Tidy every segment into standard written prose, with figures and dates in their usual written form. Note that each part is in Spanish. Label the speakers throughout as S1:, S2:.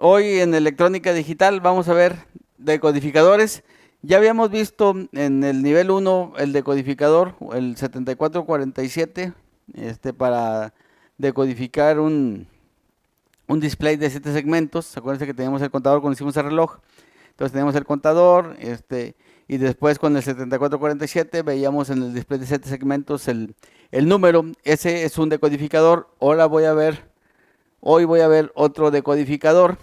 S1: Hoy en electrónica digital vamos a ver decodificadores. Ya habíamos visto en el nivel uno el decodificador, el 7447, para decodificar un display de 7 segmentos. Acuérdense que teníamos el contador cuando hicimos el reloj. Entonces teníamos el contador, y después con el 7447 veíamos en el display de 7 segmentos el número. Ese es un decodificador. Hoy voy a ver otro decodificador,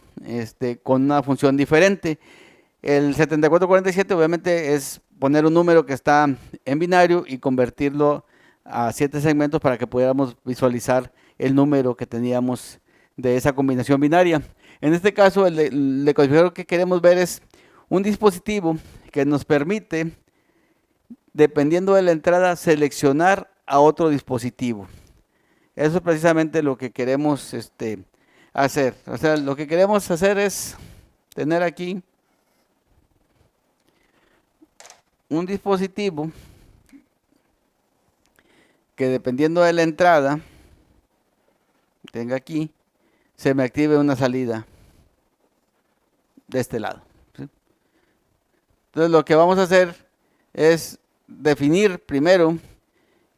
S1: con una función diferente. El 7447 obviamente es poner un número que está en binario y convertirlo a 7 segmentos para que pudiéramos visualizar el número que teníamos de esa combinación binaria. En este caso, el decodificador que queremos ver es un dispositivo que nos permite, dependiendo de la entrada, seleccionar a otro dispositivo. Eso es precisamente lo que queremos hacer. O sea, lo que queremos hacer es tener aquí un dispositivo que, dependiendo de la entrada, tenga aquí, se me active una salida de este lado, ¿sí? Entonces lo que vamos a hacer es definir primero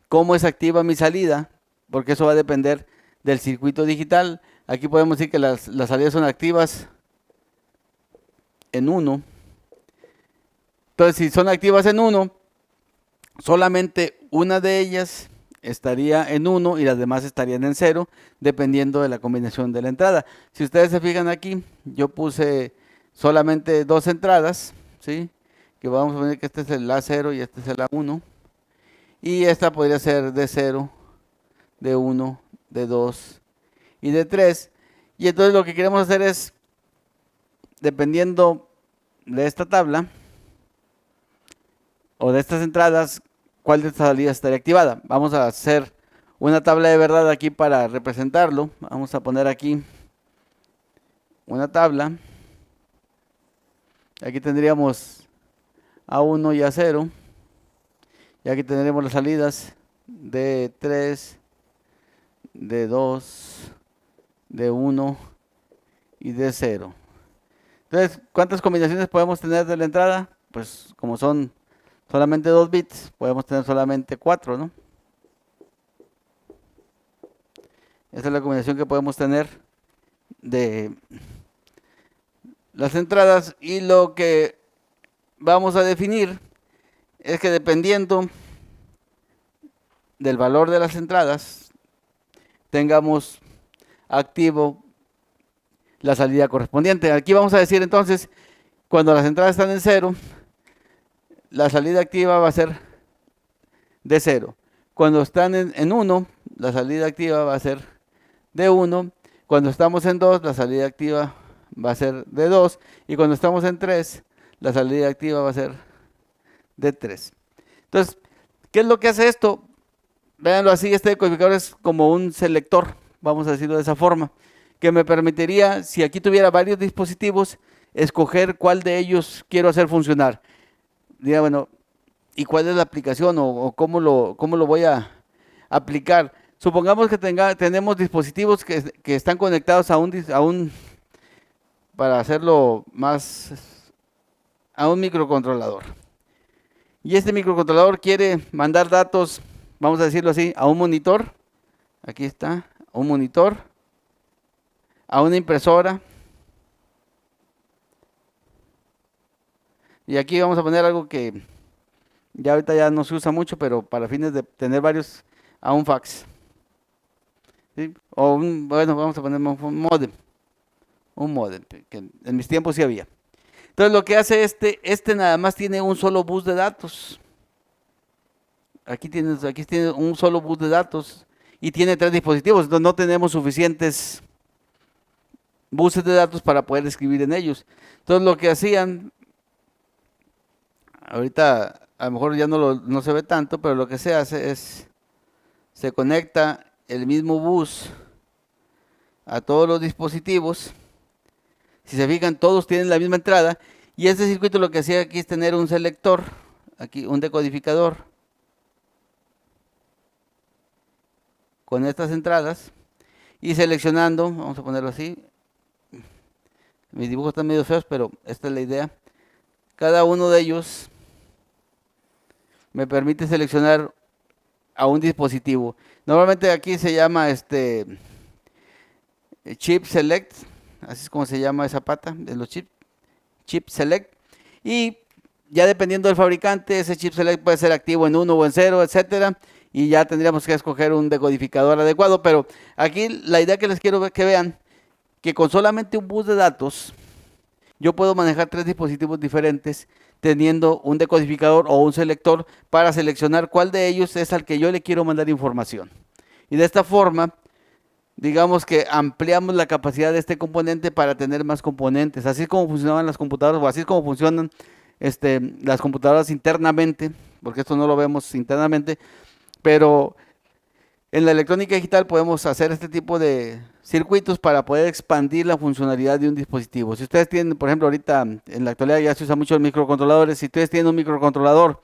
S1: cómo es activa mi salida, porque eso va a depender del circuito digital. Aquí podemos decir que las salidas son activas en 1. Entonces, si son activas en 1, solamente una de ellas estaría en 1 y las demás estarían en 0, dependiendo de la combinación de la entrada. Si ustedes se fijan aquí, yo puse solamente dos entradas, ¿sí? Que vamos a poner que este es el A0 y este es el A1. Y esta podría ser D0, D1, D2 y D3. Y entonces lo que queremos hacer es, dependiendo de esta tabla o de estas entradas, cuál de estas salidas estaría activada. Vamos a hacer una tabla de verdad aquí para representarlo. Vamos a poner aquí una tabla. Aquí tendríamos A1 y A0. Y aquí tendremos las salidas D3, D2, D1 y D0. Entonces, ¿cuántas combinaciones podemos tener de la entrada? Pues como son solamente 2 bits, podemos tener solamente 4, ¿no? Esa es la combinación que podemos tener de las entradas, y lo que vamos a definir es que, dependiendo del valor de las entradas, tengamos activo la salida correspondiente. Aquí vamos a decir entonces, cuando las entradas están en 0, la salida activa va a ser de 0. Cuando están en 1, la salida activa va a ser de 1. Cuando estamos en 2, la salida activa va a ser de 2. Y cuando estamos en 3, la salida activa va a ser de 3. Entonces, ¿qué es lo que hace esto? Véanlo así, este decodificador es como un selector, vamos a decirlo de esa forma, que me permitiría, si aquí tuviera varios dispositivos, escoger cuál de ellos quiero hacer funcionar. Diría, bueno, ¿y cuál es la aplicación, o cómo lo voy a aplicar? Supongamos que tenemos dispositivos que están conectados para hacerlo más, a un microcontrolador. Y este microcontrolador quiere mandar datos, vamos a decirlo así, a un monitor. Aquí está, un monitor, a una impresora. Y aquí vamos a poner algo que ya ahorita ya no se usa mucho, pero para fines de tener varios, a un fax, ¿sí? Bueno, vamos a poner un modem, que en mis tiempos sí había. Entonces lo que hace nada más tiene un solo bus de datos. Aquí tiene un solo bus de datos y tiene 3 dispositivos. Entonces no tenemos suficientes buses de datos para poder escribir en ellos. Entonces lo que hacían, ahorita a lo mejor ya no se ve tanto, pero lo que se hace es, se conecta el mismo bus a todos los dispositivos. Si se fijan, todos tienen la misma entrada. Y este circuito lo que hacía aquí es tener un selector, aquí un decodificador, con estas entradas, y seleccionando, vamos a ponerlo así, Mis dibujos están medio feos, pero esta es la idea. Cada uno de ellos me permite seleccionar a un dispositivo. Normalmente aquí se llama chip select, así es como se llama esa pata de los chips, chip select. Y ya dependiendo del fabricante, ese chip select puede ser activo en 1 o en 0, etcétera. Y ya tendríamos que escoger un decodificador adecuado. Pero aquí la idea que les quiero que vean, que con solamente un bus de datos, yo puedo manejar 3 dispositivos diferentes teniendo un decodificador o un selector para seleccionar cuál de ellos es al que yo le quiero mandar información. Y de esta forma, digamos que ampliamos la capacidad de este componente para tener más componentes. Así es como funcionaban las computadoras, o así es como funcionan las computadoras internamente, porque esto no lo vemos internamente, pero en la electrónica digital podemos hacer este tipo de circuitos para poder expandir la funcionalidad de un dispositivo. Si ustedes tienen, por ejemplo, ahorita en la actualidad ya se usa mucho los microcontroladores, si ustedes tienen un microcontrolador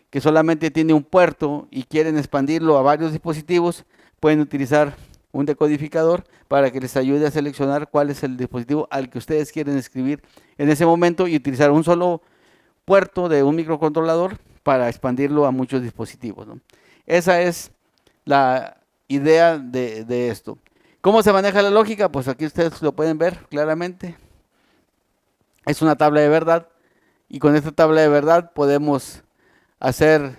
S1: que solamente tiene un puerto y quieren expandirlo a varios dispositivos, pueden utilizar un decodificador para que les ayude a seleccionar cuál es el dispositivo al que ustedes quieren escribir en ese momento y utilizar un solo puerto de un microcontrolador para expandirlo a muchos dispositivos, ¿no? Esa es la idea de esto. ¿Cómo se maneja la lógica? Pues aquí ustedes lo pueden ver claramente. Es una tabla de verdad y con esta tabla de verdad podemos hacer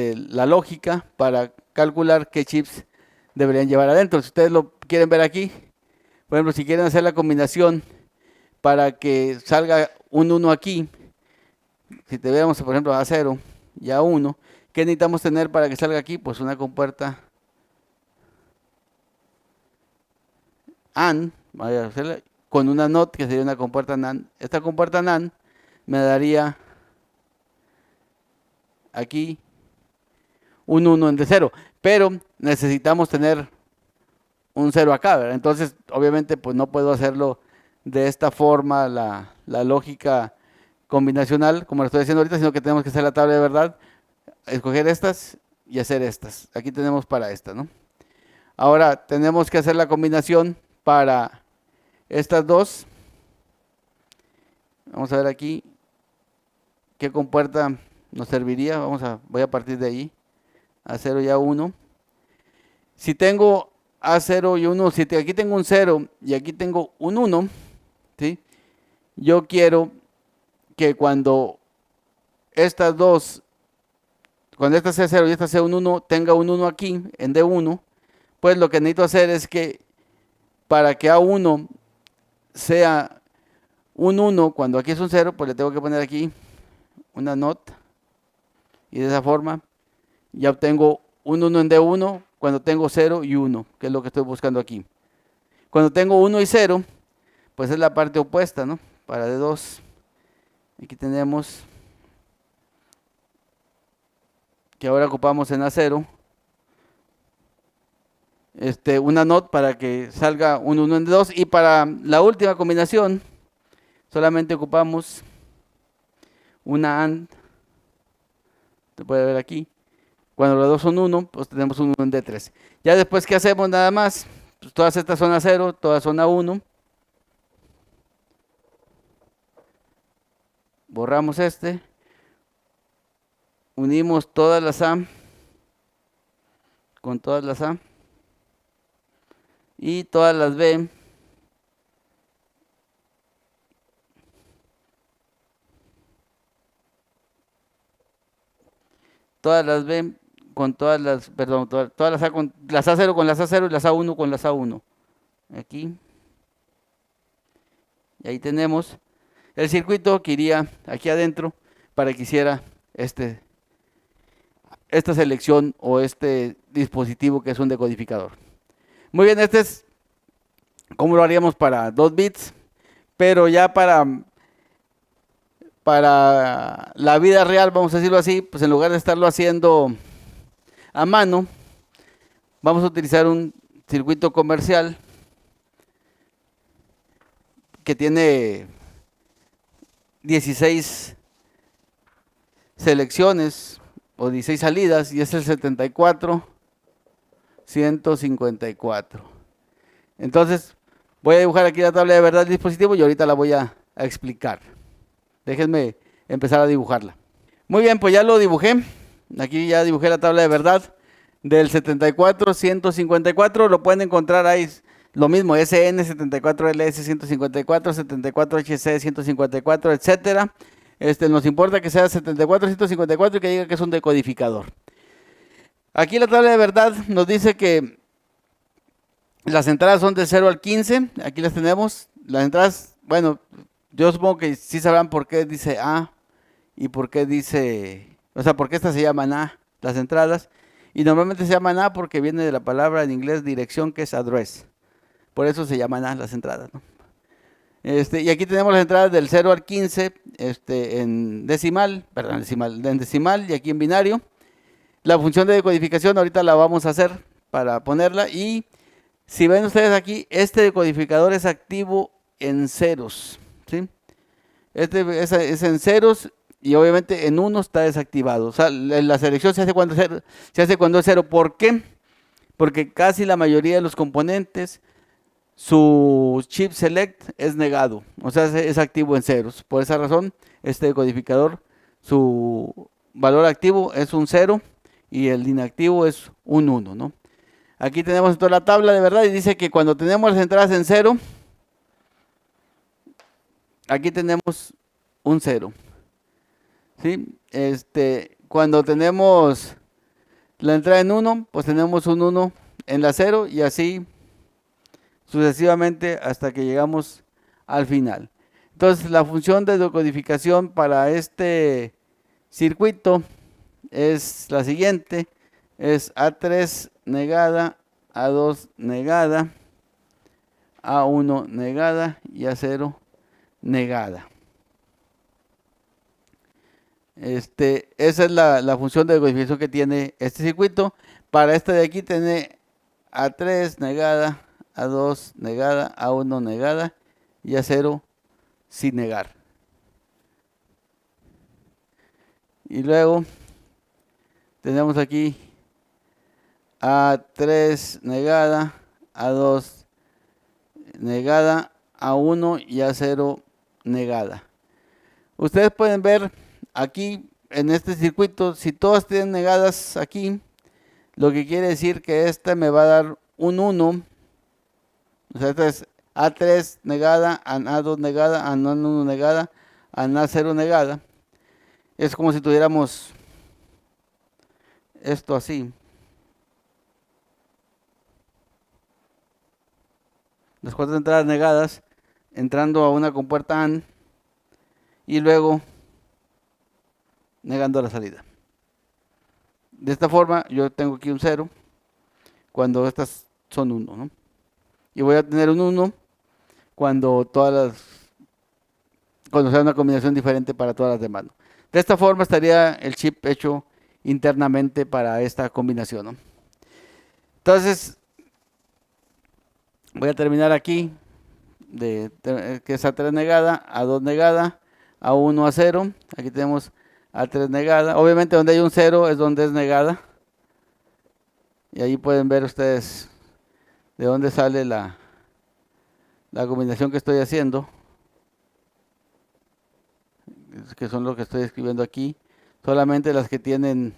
S1: la lógica para calcular qué chips deberían llevar adentro. Si ustedes lo quieren ver aquí, por ejemplo, si quieren hacer la combinación para que salga un 1 aquí, si tenemos, por ejemplo, A0 y A1, ¿qué necesitamos tener para que salga aquí? Pues una compuerta AND, voy a hacerla, con una NOT que sería una compuerta NAND. Esta compuerta NAND me daría aquí un 1 en D0, pero necesitamos tener un 0 acá, ¿verdad? Entonces, obviamente, pues no puedo hacerlo de esta forma, la lógica combinacional, como lo estoy haciendo ahorita, sino que tenemos que hacer la tabla de verdad, escoger estas y hacer estas. Aquí tenemos para esta, ¿no? Ahora tenemos que hacer la combinación para estas dos. Vamos a ver aquí qué compuerta nos serviría. Voy a partir de ahí. A0 y A1. Si tengo A0 y 1, si aquí tengo un 0 y aquí tengo un 1, ¿sí? Yo quiero que cuando estas dos, cuando esta sea 0 y esta sea un 1, tenga un 1 aquí en D1, pues lo que necesito hacer es que para que A1 sea un 1, cuando aquí es un 0, pues le tengo que poner aquí una NOT y de esa forma ya obtengo un 1 en D1 cuando tengo 0 y 1, que es lo que estoy buscando aquí. Cuando tengo 1 y 0, pues es la parte opuesta, ¿no? Para D2, aquí tenemos que ahora ocupamos en A0 una NOT para que salga un 1 en D2, y para la última combinación solamente ocupamos una AND, se puede ver aquí. Cuando los dos son 1, pues tenemos un 1 en D3. Ya después, ¿qué hacemos? Nada más, pues todas estas son A0, todas son A1. Borramos unimos todas las A con todas las A y todas las B todas las B con todas las, perdón, todas las A con las A0 con las A0 y las A1 con las A1. Aquí. Y ahí tenemos el circuito que iría aquí adentro para que hiciera esta selección o este dispositivo que es un decodificador. Muy bien, este es como lo haríamos para 2 bits, pero ya para la vida real, vamos a decirlo así, pues en lugar de estarlo haciendo a mano, vamos a utilizar un circuito comercial que tiene 16 selecciones o 16 salidas y es el 74-154. Entonces, Voy a dibujar aquí la tabla de verdad del dispositivo y ahorita la voy a explicar. Déjenme empezar a dibujarla. Muy bien, pues ya lo dibujé. Aquí ya dibujé la tabla de verdad del 74-154. Lo pueden encontrar ahí. Lo mismo, SN 74LS 154, 74HC 154, etcétera. Nos importa que sea 74-154 y que diga que es un decodificador. Aquí la tabla de verdad nos dice que las entradas son de 0 al 15. Aquí las tenemos. Las entradas, bueno, yo supongo que sí sabrán por qué dice A y por qué dice, o sea, por qué estas se llaman A, las entradas. Y normalmente se llaman A porque viene de la palabra en inglés dirección, que es address. Por eso se llaman A las entradas, ¿no? Y aquí tenemos las entradas del 0 al 15 en decimal, perdón, en decimal y aquí en binario. La función de decodificación ahorita la vamos a hacer para ponerla. Y si ven ustedes aquí, este decodificador es activo en ceros, ¿sí? Es en ceros y obviamente en 1 está desactivado. O sea, la selección se hace cuando es 0. ¿Por qué? Porque casi la mayoría de los componentes, su chip select es negado, o sea, es activo en ceros. Por esa razón, este decodificador, su valor activo es un 0 y el inactivo es un 1, ¿no? Aquí tenemos toda la tabla de verdad y dice que cuando tenemos las entradas en 0, aquí tenemos un 0, ¿sí? Cuando tenemos la entrada en 1, pues tenemos un 1 en la 0 y así sucesivamente hasta que llegamos al final. Entonces, la función de decodificación para este circuito es la siguiente: es A3 negada, A2 negada, A1 negada y A0 negada. Esa es la función de decodificación que tiene este circuito. Para este de aquí tiene A3 negada, A2 negada, A1 negada y A0 sin negar. Y luego tenemos aquí A3 negada, A2 negada, A1 y A0 negada. Ustedes pueden ver aquí en este circuito, si todas tienen negadas aquí, lo que quiere decir que este me va a dar un 1. O sea, esta es A3 negada, A2 negada, A1 negada, A0 negada. Es como si tuviéramos esto así. Las 4 entradas negadas, entrando a una compuerta AND y luego negando la salida. De esta forma, yo tengo aquí un 0 cuando estas son 1, ¿no? Y voy a tener un 1 cuando sea una combinación diferente para todas las demás, ¿no? De esta forma estaría el chip hecho internamente para esta combinación, ¿no? Entonces, voy a terminar aquí, que es A3 negada, A2 negada, A1, A0. Aquí tenemos A3 negada. Obviamente donde hay un 0 es donde es negada. Y ahí pueden ver ustedes de dónde sale la combinación que estoy haciendo, que son lo que estoy escribiendo aquí. Solamente las que tienen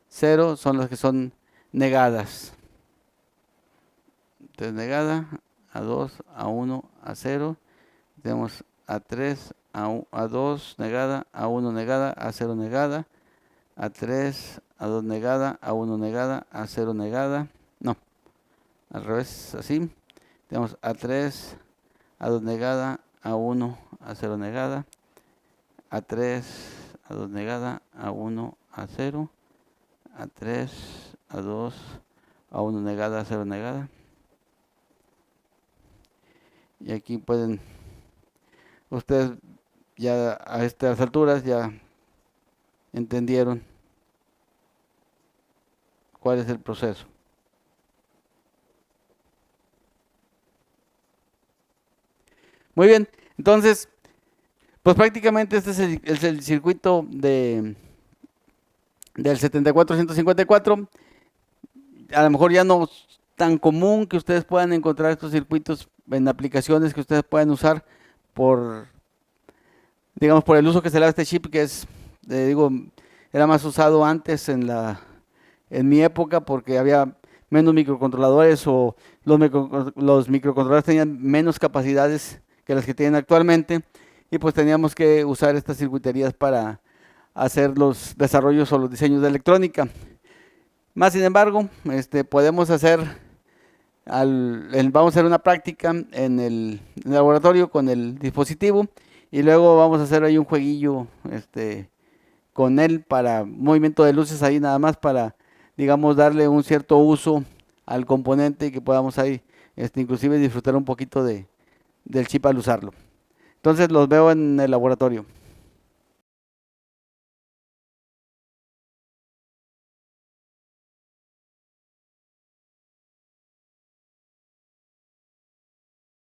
S1: 0 son las que son negadas. Entonces negada, A2, A1, A0. Tenemos A3, A2 negada, A1 negada, A0 negada, A3, A2 negada, A1 negada, A0 negada. No, al revés, así. Tenemos A3, A2 negada, A1, A0 negada, A3, A2 negada, A1, A0, A3, A2, A1 negada, A0 negada. Y aquí pueden ustedes ya a estas alturas ya entendieron cuál es el proceso. Muy bien, entonces, pues prácticamente este es el circuito del 74-154. A lo mejor ya no es tan común que ustedes puedan encontrar estos circuitos en aplicaciones que ustedes pueden usar por, digamos, por el uso que se le da a este chip, que es, digo, era más usado antes en mi época porque había menos microcontroladores o los microcontroladores tenían menos capacidades que las que tienen actualmente y pues teníamos que usar estas circuiterías para hacer los desarrollos o los diseños de electrónica. Más sin embargo, podemos hacer, vamos a hacer una práctica en el laboratorio con el dispositivo y luego vamos a hacer ahí un jueguillo con él para movimiento de luces ahí nada más para, digamos, darle un cierto uso al componente y que podamos ahí inclusive disfrutar un poquito del chip al usarlo. Entonces los veo en el laboratorio.